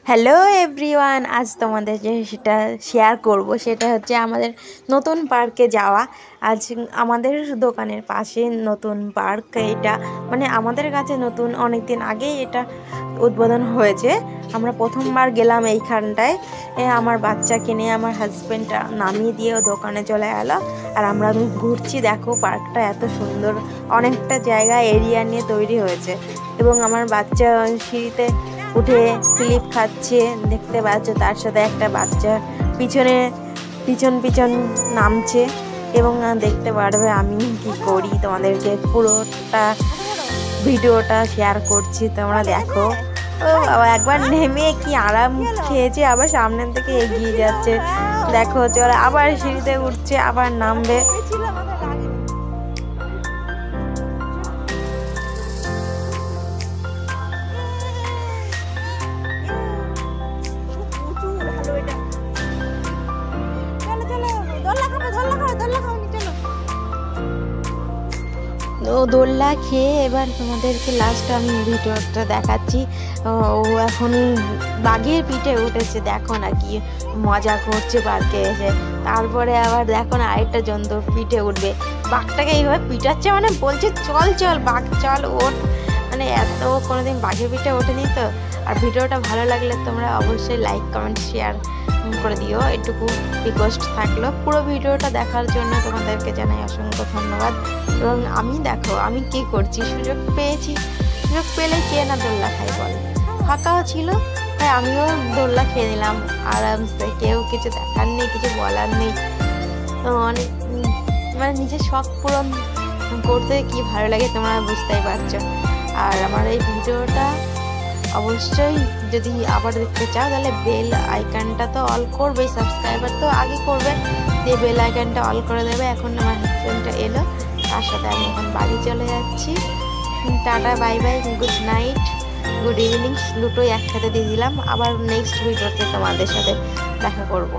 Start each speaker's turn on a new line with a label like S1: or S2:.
S1: Hello everyone, আজ তোমাদের যেটা শেয়ার করব সেটা হচ্ছে আমাদের নতুন পার্কে যাওয়া। আজ আমাদের দোকানের পাশে নতুন পার্ক, এটা মানে আমাদের কাছে নতুন, অনেক দিন আগেই এটা উদ্বোধন হয়েছে। আমরা প্রথমবার গেলাম এইখানটায়। আমার বাচ্চাকে নিয়ে আমার হাজব্যান্ডটা নামিয়ে দিয়ে দোকানে চলে গেল, আর আমরা ঘুরছি। দেখো পার্কটা এত সুন্দর, অনেকটা জায়গা এরিয়া নিয়ে তৈরি হয়েছে, এবং আমার বাচ্চা সিঁড়িতে উঠে স্লিপ খাচ্ছে দেখতে পাচ্ছ, তার সাথে একটা বাচ্চা পিছন নামছে, এবং দেখতে পারবে আমি কি করি। তোমাদেরকে পুরোটা ভিডিওটা শেয়ার করছি, তোমরা দেখো। ও একবার নেমে কি আরাম খেয়েছে, আবার সামনের থেকে এগিয়ে যাচ্ছে। দেখো চলে আবার সিঁড়িতে উঠছে, আবার নামবে। ও দোল্লা খেয়ে এবার তোমাদেরকে লাস্ট আমি ভিডিওটা দেখাচ্ছি। ও এখন বাঘের পিঠে উঠেছে, দেখো না কি মজা করছে পার্কে এসে। তারপরে আবার দেখো না আরেকটা জন্তুর পিঠে উঠবে, বাঘটাকে এইভাবে পিটাচ্ছে, মানে বলছে চল চল বাঘ চল ওঠ। মানে এত কোনোদিন বাঘের পিঠে ওঠেনি তো। আর ভিডিওটা ভালো লাগলে তোমরা অবশ্যই লাইক কমেন্ট শেয়ার করে দিও, এটুকু রিকোয়েস্ট থাকলো। পুরো ভিডিওটা দেখার জন্য তোমাদেরকে জানাই অসংখ্য ধন্যবাদ। এবং দেখো আমি কি করছি, সুযোগ পেলে কে না দোল্লা খাই বল। ফাঁকাও ছিল, তাই আমিও দোল্লা খেয়ে নিলাম আরামসে। কেউ কিছু দেখার নেই, কিছু বলার নেই। তো অনেক মানে নিজের শখ পূরণ করতে কি ভালো লাগে তোমরা বুঝতেই পারছো। আর আমার এই ভিডিওটা অবশ্যই যদি আবার দেখতে চাও তাহলে বেল আইকনটা তো অল করবে, সাবস্ক্রাইবার তো আগে করবে, দিয়ে বেল আইকনটা অল করে দেবে। এখন আমার হাজব্যান্ডটা এলো, তার সাথে আমি এখন বাড়ি চলে যাচ্ছি। Tata, bye bye, good night, good evening, দুটোই একসাথে দিয়ে দিলাম। আবার নেক্সট ভিডিওতে তোমাদের সাথে দেখা করব।